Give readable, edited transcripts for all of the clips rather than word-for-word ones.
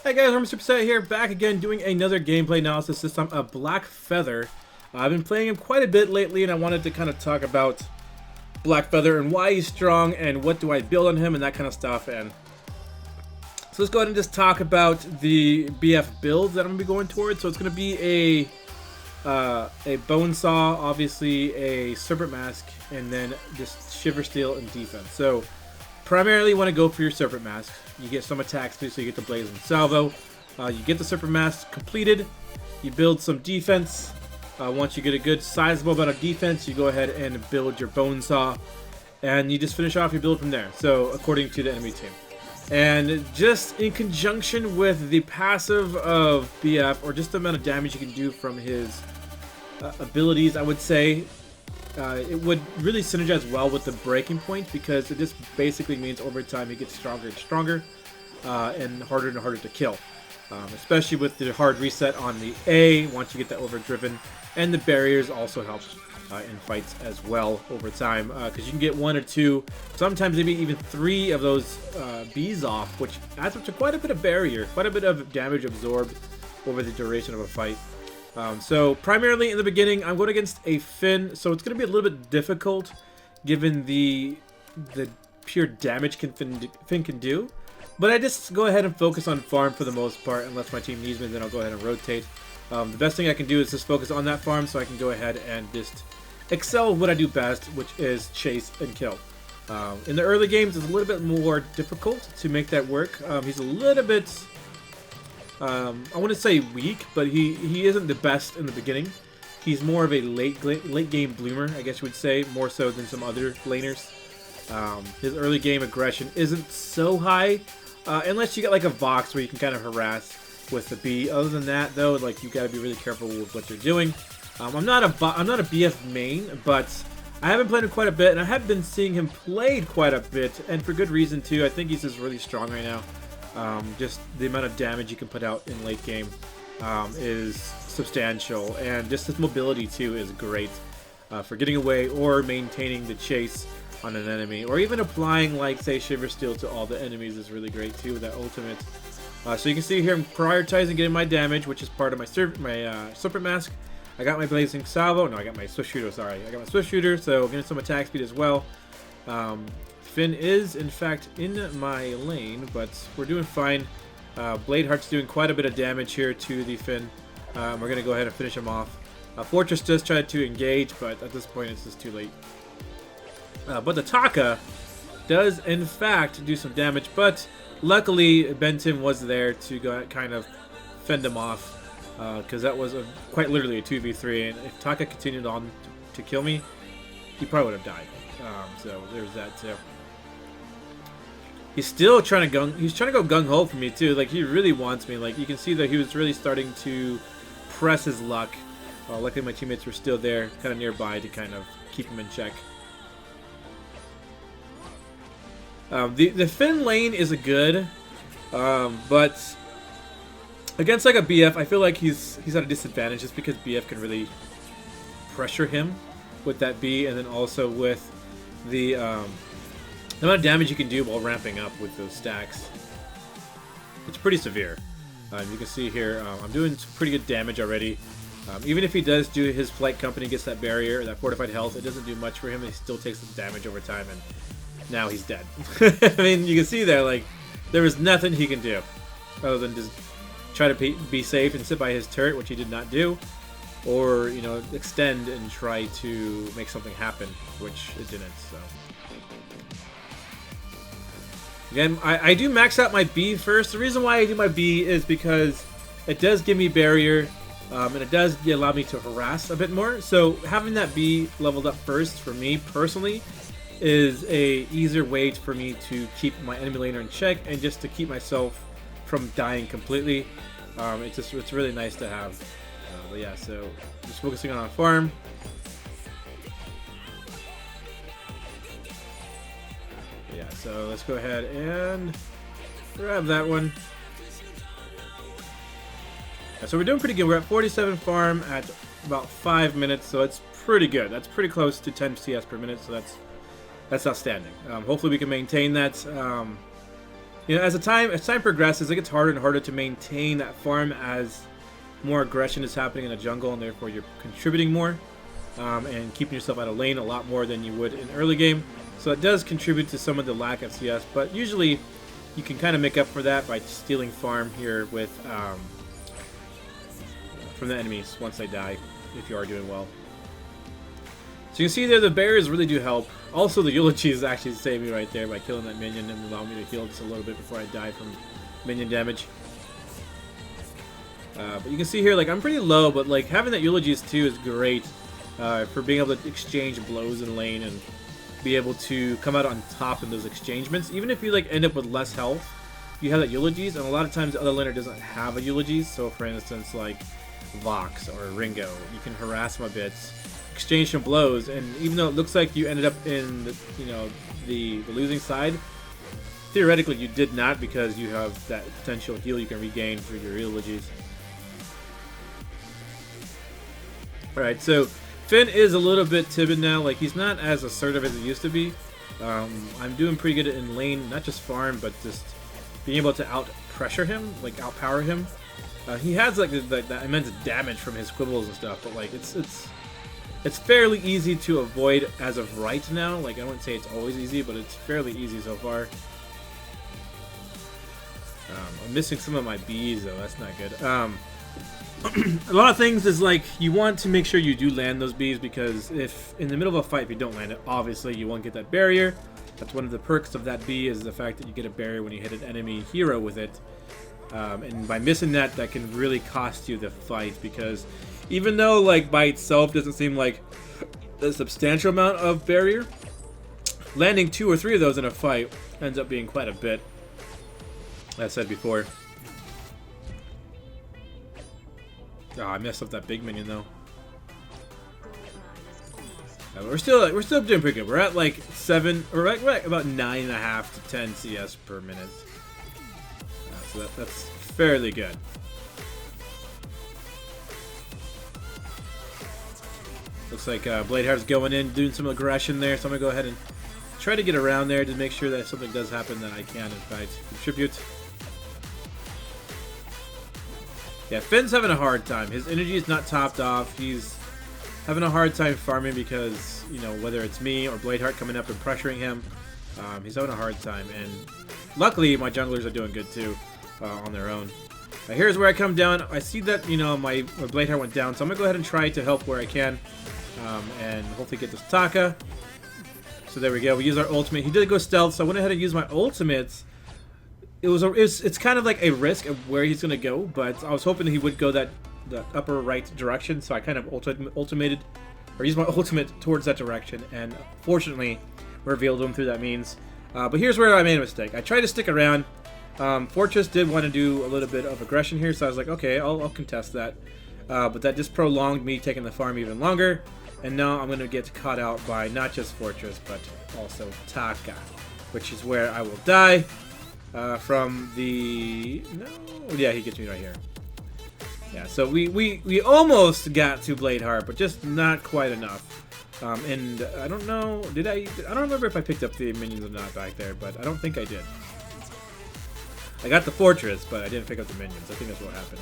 Hey guys, I'm Super Set here, back again doing another gameplay analysis, this time of Blackfeather. I've been playing him quite a bit lately, and I wanted to kind of talk about Blackfeather and why he's strong and what do I build on him and that kind of stuff. And so let's go ahead and just talk about the BF builds that I'm going to be going towards. So it's going to be a Bone Saw, obviously a Serpent Mask, and then just Shiver Steel and defense. So primarily you want to go for your Serpent Mask. You get some attacks too, so you get the Blazing Salvo. You get the Serpent Mask completed. You build some defense. Once you get a good sizable amount of defense, you go ahead and build your Bone Saw. And you just finish off your build from there. So according to the enemy team. And just in conjunction with the passive of BF, or just the amount of damage you can do from his abilities, I would say, it would really synergize well with the breaking point, because it just basically means over time he gets stronger and stronger and harder to kill. Especially with the hard reset on the A once you get that overdriven, and the barriers also help in fights as well over time, because you can get 1 or 2, sometimes maybe even 3 of those Bs off, which adds up to quite a bit of barrier, quite a bit of damage absorbed over the duration of a fight. So primarily in the beginning, I'm going against a Finn, so it's going to be a little bit difficult given the pure damage Finn can do. But I just go ahead and focus on farm for the most part, unless my team needs me, then I'll go ahead and rotate. The best thing I can do is just focus on that farm, so I can go ahead and just excel what I do best, which is chase and kill. In the early games, it's a little bit more difficult to make that work. He's a little bit, I want to say weak, but he isn't the best in the beginning. He's more of a late game bloomer, I guess you would say, more so than some other laners. His early game aggression isn't so high, unless you get like a Vox where you can kind of harass with the B. Other than that, though, like, you got to be really careful with what you're doing. I'm not a BF main, but I have been playing him quite a bit, and I have been seeing him played quite a bit, and for good reason too. I think he's just really strong right now. Just the amount of damage you can put out in late game is substantial, and just his mobility too is great for getting away or maintaining the chase on an enemy, or even applying, like, say, Shiver Steel to all the enemies is really great too with that ultimate. So you can see here I'm prioritizing getting my damage, which is part of my Serpent Mask. I got my Blazing Salvo. No, I got my Swift Shooter, sorry. I got my Swift Shooter, so getting some attack speed as well. Finn is, in fact, in my lane, but we're doing fine. Bladeheart's doing quite a bit of damage here to the Finn. We're going to go ahead and finish him off. Fortress does try to engage, but at this point it's just too late. But the Taka does, in fact, do some damage, but luckily Benton was there to go kind of fend him off, because that was quite literally a 2v3, and if Taka continued on to kill me, he probably would have died. So there's that too. He's still trying to go gung-ho for me too. Like, he really wants me. Like, you can see that he was really starting to press his luck. Luckily my teammates were still there, kind of nearby, to kind of keep him in check. The Finn lane is a good, but against like a BF, I feel like he's at a disadvantage just because BF can really pressure him with that B, and then also with the amount of damage you can do while ramping up with those stacks. It's pretty severe. You can see here, I'm doing some pretty good damage already. Even if he does do his Flight Company, gets that barrier, that fortified health, it doesn't do much for him. He still takes some damage over time, and now he's dead. I mean, you can see there, like, there was nothing he can do other than just try to be safe and sit by his turret, which he did not do, or, you know, extend and try to make something happen, which it didn't. So again, I do max out my B first. The reason why I do my B is because it does give me barrier, and it does allow me to harass a bit more. So having that B leveled up first, for me personally, is a easier way for me to keep my enemy laner in check, and just to keep myself from dying completely. It's really nice to have. But yeah, so just focusing on farm. Yeah, so let's go ahead and grab that one. So we're doing pretty good. We're at 47 farm at about 5 minutes, so it's pretty good. That's pretty close to 10 CS per minute, so that's outstanding. Hopefully we can maintain that. You know, as time progresses, it gets harder and harder to maintain that farm as more aggression is happening in the jungle, and therefore you're contributing more and keeping yourself out of lane a lot more than you would in early game. So it does contribute to some of the lack of CS, but usually you can kind of make up for that by stealing farm here with from the enemies once they die, if you are doing well. So you can see there the barriers really do help. Also the eulogies actually saved me right there by killing that minion and allowing me to heal just a little bit before I die from minion damage. But you can see here, like, I'm pretty low, but like having that eulogies too is great for being able to exchange blows in lane and be able to come out on top in those exchangements. Even if you like end up with less health, you have that eulogies, and a lot of times the other laner doesn't have a eulogies. So for instance, like Vox or Ringo, you can harass him a bit, exchange some blows, and even though it looks like you ended up in the, you know, the losing side, theoretically you did not, because you have that potential heal you can regain through your eulogies. Alright, so Finn is a little bit timid now. Like, he's not as assertive as he used to be. I'm doing pretty good in lane, not just farm, but just being able to out pressure him, like outpower him. He has like that immense damage from his quibbles and stuff, but like it's fairly easy to avoid as of right now. Like, I wouldn't say it's always easy, but it's fairly easy so far. I'm missing some of my bees though. That's not good. A lot of things is like you want to make sure you do land those bees, because if in the middle of a fight if you don't land it, obviously you won't get that barrier. That's one of the perks of that bee, is the fact that you get a barrier when you hit an enemy hero with it. And by missing that, that can really cost you the fight, because even though like by itself doesn't seem like a substantial amount of barrier, landing 2 or 3 of those in a fight ends up being quite a bit, as I said before. Oh, I messed up that big minion though. We're still doing pretty good. We're at like 7, or right about 9.5 to 10 CS per minute. So that's fairly good. Looks like Bladeheart's going in, doing some aggression there. So I'm gonna go ahead and try to get around there to make sure that if something does happen, that I can in fact contribute. Yeah, Finn's having a hard time. His energy is not topped off. He's having a hard time farming because, you know, whether it's me or Bladeheart coming up and pressuring him, he's having a hard time. And luckily, my junglers are doing good too on their own. Here's where I come down. I see that, you know, my Bladeheart went down, so I'm gonna go ahead and try to help where I can, and hopefully get this Taka. So there we go. We use our ultimate. He did go stealth, so I went ahead and used my ultimates. It's kind of like a risk of where he's gonna go, but I was hoping he would go the upper right direction, so I kind of ultimated, or used my ultimate towards that direction, and fortunately revealed him through that means. But here's where I made a mistake. I tried to stick around. Fortress did want to do a little bit of aggression here, so I was like, okay, I'll contest that. But that just prolonged me taking the farm even longer, and now I'm gonna get caught out by not just Fortress, but also Taka, which is where I will die. From the... No... Yeah, he gets me right here. Yeah, so we almost got to Bladeheart, but just not quite enough. And I don't know... I don't remember if I picked up the minions or not back there, but I don't think I did. I got the Fortress, but I didn't pick up the minions. I think that's what happened.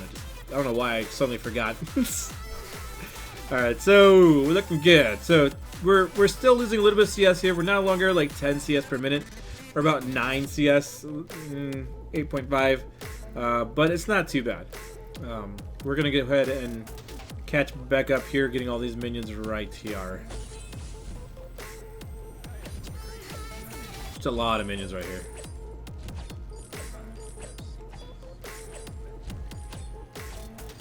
I don't know why I suddenly forgot. Alright, so we're looking good. So we're still losing a little bit of CS here. We're no longer like 10 CS per minute. We're about 9 CS, 8.5, but it's not too bad. We're going to go ahead and catch back up here, getting all these minions right here. Just a lot of minions right here.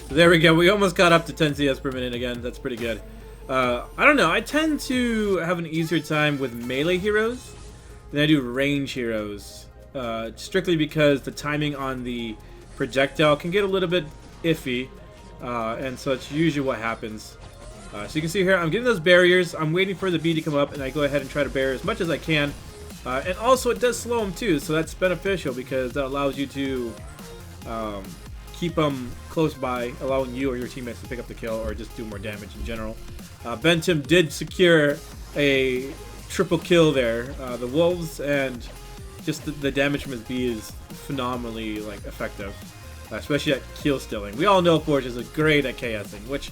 So there we go. We almost got up to 10 CS per minute again. That's pretty good. I don't know. I tend to have an easier time with melee heroes than I do range heroes, strictly because the timing on the projectile can get a little bit iffy, and so it's usually what happens. So you can see here, I'm getting those barriers. I'm waiting for the bee to come up, and I go ahead and try to barrier as much as I can. And also, it does slow them too, so that's beneficial because that allows you to keep them close by, allowing you or your teammates to pick up the kill or just do more damage in general. Bentim did secure a triple kill there. The wolves and just the damage from his B is phenomenally like effective, especially at kill stealing. We all know Fortress is great at KSing, which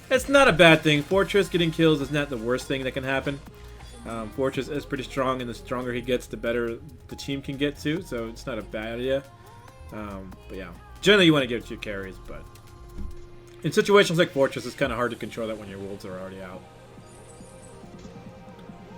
it's not a bad thing. Fortress getting kills is not the worst thing that can happen. Fortress is pretty strong, and the stronger he gets, the better the team can get to, so it's not a bad idea. But yeah, generally you want to give it to your carries, but in situations like Fortress, it's kind of hard to control that when your wolves are already out.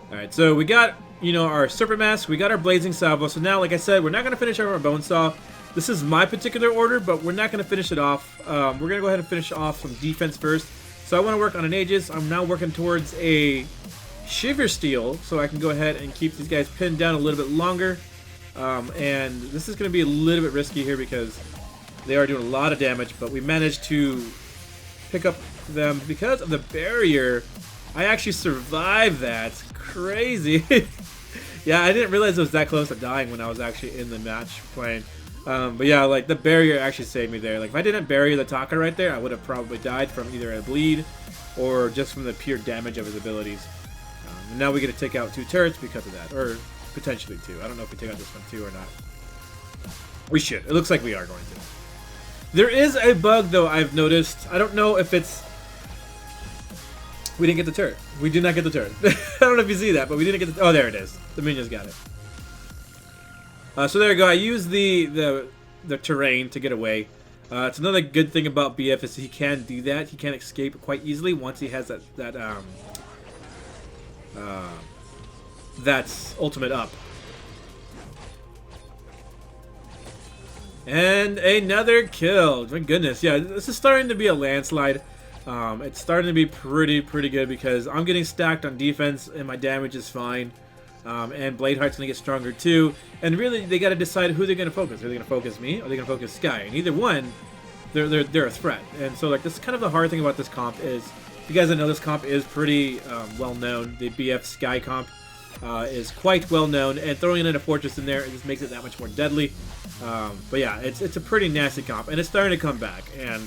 Alright, so we got, you know, our Serpent Mask, we got our Blazing Salvo, so now, like I said, we're not going to finish our Bone Saw. This is my particular order, but we're not going to finish it off. We're going to go ahead and finish off some defense first. So I want to work on an Aegis. I'm now working towards a Shiver Steel, so I can go ahead and keep these guys pinned down a little bit longer. And this is going to be a little bit risky here because they are doing a lot of damage, but we managed to pick up them because of the barrier. I actually survived that. Crazy. Yeah, I didn't realize it was that close to dying when I was actually in the match playing. But yeah, like the barrier actually saved me there. Like if I didn't bury the Taka right there, I would have probably died from either a bleed or just from the pure damage of his abilities. And now we get to take out 2 turrets because of that, or potentially 2. I don't know if we take out this one too or not. We should. It looks like we are going to. There is a bug though I've noticed. I don't know if it's... We didn't get the turret. We did not get the turret. I don't know if you see that, but we didn't get the... Oh, there it is. The minions got it. So there you go. I used the terrain to get away. It's another good thing about BF is he can do that. He can escape quite easily once he has that's ultimate up. And another kill. My goodness. Yeah, this is starting to be a landslide. It's starting to be pretty good because I'm getting stacked on defense and my damage is fine. And Bladeheart's going to get stronger too. And really, they got to decide who they're going to focus. Are they going to focus me or are they going to focus Sky? And either one, they're a threat. And so, like, this is kind of the hard thing about this comp is, if you guys don't know, this comp is pretty well known. The BF Sky comp is quite well known, and throwing in a Fortress in there, it just makes it that much more deadly. But yeah, it's a pretty nasty comp, and it's starting to come back, and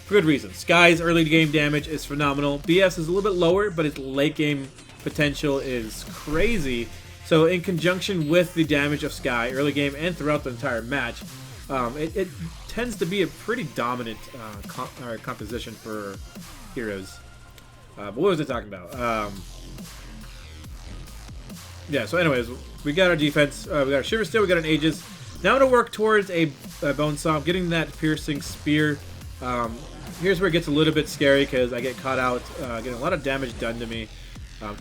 for good reason. Sky's early game damage is phenomenal. BF's is a little bit lower, but its late game potential is crazy. So in conjunction with the damage of Sky early game and throughout the entire match, it tends to be a pretty dominant composition for heroes. But what was I talking about? Yeah, so anyways, we got our defense, we got our Shiver Steel, we got an Aegis. Now I'm going to work towards a Bone Saw. I'm getting that Piercing Spear. Here's where it gets a little bit scary because I get caught out, getting a lot of damage done to me.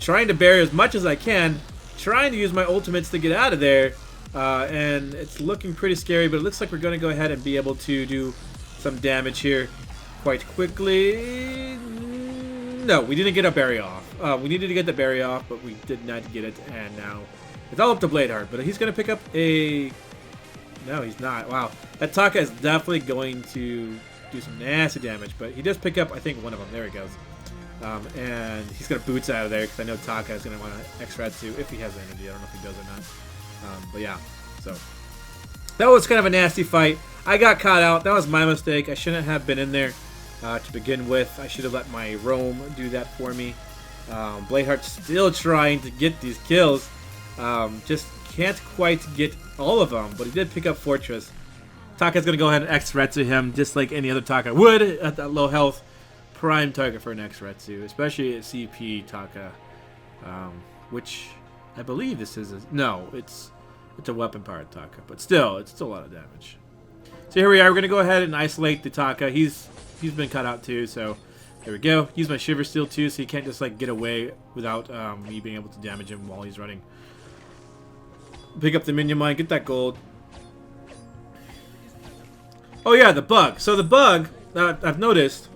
Trying to bury as much as I can, trying to use my ultimates to get out of there, and it's looking pretty scary, but it looks like we're going to go ahead and be able to do some damage here quite quickly. No, we didn't get a berry off. We needed to get the berry off, but we did not get it, and now it's all up to Bladeheart, but he's going to pick up a... No, he's not. Wow. That Taka is definitely going to do some nasty damage, but he does pick up, I think, one of them. There he goes. And he's going to boots out of there because I know Taka is going to want to X-Rat too if he has energy. I don't know if he does or not. But yeah, so that was kind of a nasty fight. I got caught out. That was my mistake. I shouldn't have been in there to begin with. I should have let my roam do that for me. Bladeheart's still trying to get these kills. Just can't quite get all of them, but he did pick up Fortress. Taka's going to go ahead and X-Retsu him just like any other Taka would at that low health. Prime target for an X-Retsu, especially at CP Taka, which I believe this is no, it's a weapon powered Taka, but still, it's still a lot of damage. So here we are. We're gonna go ahead and isolate the Taka. He's been cut out too, so there we go. Use my Shiver Steel too, so he can't just like get away without me being able to damage him while he's running. Pick up the minion mine, get that gold. Oh yeah, the bug. So the bug that I've noticed.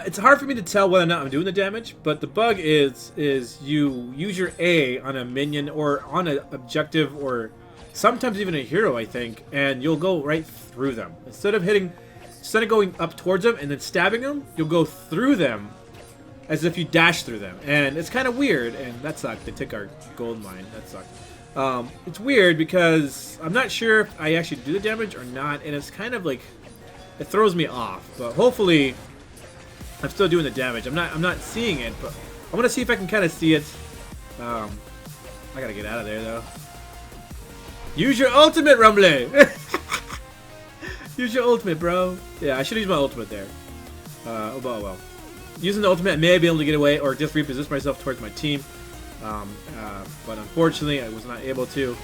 It's hard for me to tell whether or not I'm doing the damage, but the bug is you use your A on a minion or on an objective or sometimes even a hero, I think, and you'll go right through them. Instead of going up towards them and then stabbing them, you'll go through them as if you dash through them. And it's kind of weird, and that sucked. They took our gold mine. That sucked. It's weird because I'm not sure if I actually do the damage or not, and it's kind of like, it throws me off, but hopefully I'm still doing the damage. I'm not seeing it, but I want to see if I can kind of see it. I gotta get out of there though. Use your ultimate, Rumble! Use your ultimate, bro. Yeah, I should use my ultimate there. Oh well. Using the ultimate, I may be able to get away or just reposition myself towards my team. But unfortunately, I was not able to.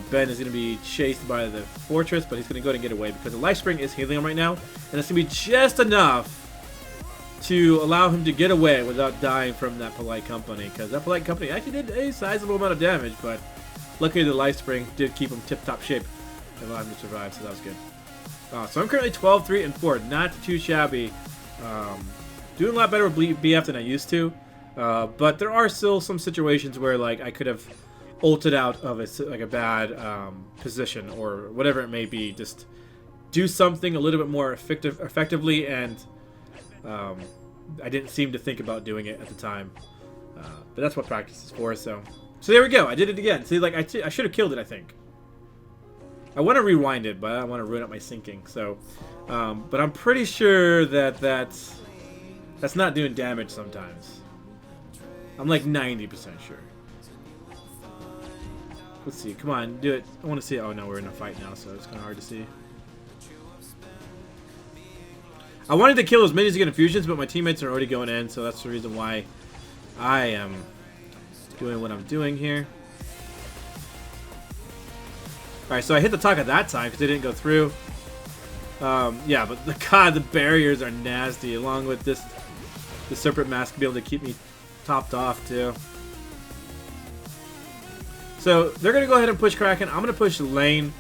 Ben is going to be chased by the fortress, but he's going to go ahead and get away because the life spring is healing him right now. And it's going to be just enough to allow him to get away without dying from that polite company. Because that polite company actually did a sizable amount of damage, but luckily the life spring did keep him tip-top shape and allow him to survive, so that was good. So I'm currently 12, 3, and 4. Not too shabby. Doing a lot better with BF than I used to. But there are still some situations where like I could have ulted out of a bad position or whatever it may be. Just do something a little bit more effectively, and I didn't seem to think about doing it at the time. But that's what practice is for. So there we go. I did it again. See, like I should have killed it. I think. I want to rewind it, but I don't want to ruin up my syncing. So, but I'm pretty sure that that's not doing damage sometimes. I'm like 90% sure. Let's see. Come on, do it. I want to see it. Oh no, we're in a fight now, so it's kind of hard to see. I wanted to kill as many as I get infusions, but my teammates are already going in, so that's the reason why I am doing what I'm doing here. Alright, so I hit the Taka that time because it didn't go through. Yeah, but the barriers are nasty, along with the Serpent Mask to be able to keep me topped off too. So they're going to go ahead and push Kraken. I'm going to push lane.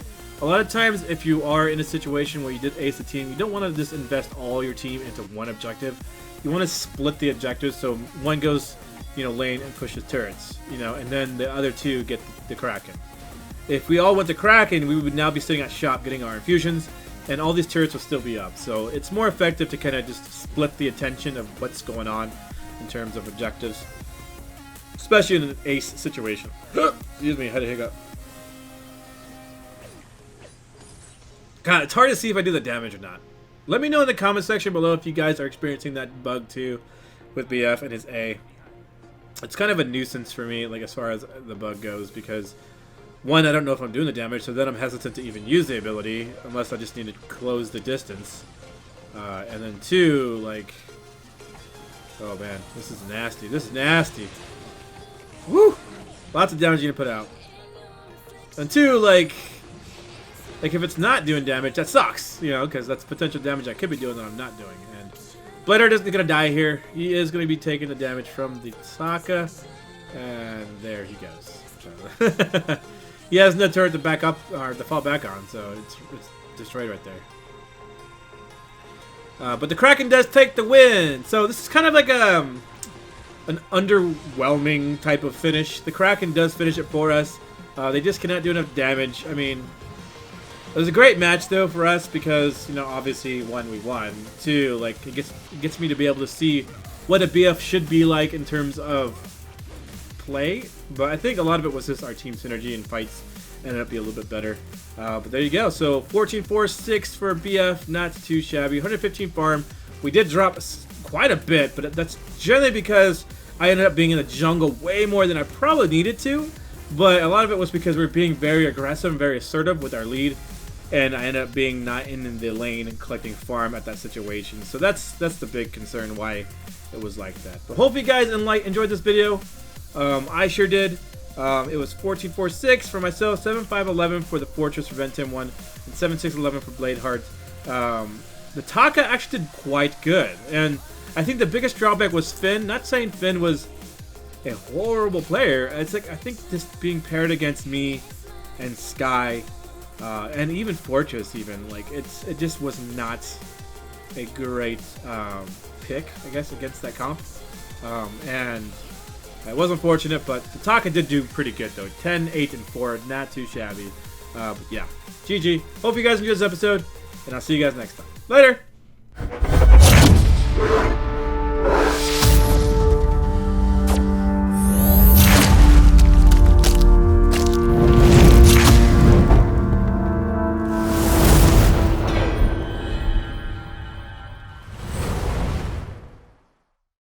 A lot of times if you are in a situation where you did ace the team, you don't want to just invest all your team into one objective. You want to split the objectives so one goes, lane and pushes turrets, and then the other two get the Kraken. If we all went to Kraken, we would now be sitting at shop getting our infusions, and all these turrets will still be up. So it's more effective to kind of just split the attention of what's going on in terms of objectives, especially in an ace situation. Excuse me, I had a hiccup. God, it's hard to see if I do the damage or not. Let me know in the comment section below if you guys are experiencing that bug too with BF and his A. It's kind of a nuisance for me, like as far as the bug goes, because one, I don't know if I'm doing the damage, so then I'm hesitant to even use the ability unless I just need to close the distance. And then two, like, oh man, this is nasty. This is nasty. Woo! Lots of damage you can put out. And two, like if it's not doing damage, that sucks, because that's potential damage I could be doing that I'm not doing. And Blader isn't going to die here. He is going to be taking the damage from the Saka. And there he goes. He has no turret to back up, or to fall back on, so it's destroyed right there. But the Kraken does take the win. So this is kind of like an underwhelming type of finish. The Kraken does finish it for us. They just cannot do enough damage. I mean, it was a great match though for us because obviously one, we won. Two, like it gets me to be able to see what a BF should be like in terms of play. But I think a lot of it was just our team synergy and fights ended up being a little bit better. But there you go. So 14-4-6 for BF, not too shabby. 115 farm. We did drop quite a bit, but that's generally because I ended up being in the jungle way more than I probably needed to. But a lot of it was because we were being very aggressive and very assertive with our lead, and I ended up being not in the lane and collecting farm at that situation. So that's the big concern why it was like that. But hope you guys enjoyed this video. I sure did. It was 14-4-6 for myself, 7-5-11 for the Fortress for Ventim 1, and 7-6-11 for Bladeheart. The Taka actually did quite good, and I think the biggest drawback was Finn. Not saying Finn was a horrible player. It's like I think just being paired against me and Sky, and even Fortress, it just was not a great pick, I guess, against that comp, and it was unfortunate, but the Taka did do pretty good though. 10, 8, and 4, not too shabby. But yeah, GG. Hope you guys enjoyed this episode, and I'll see you guys next time. Later!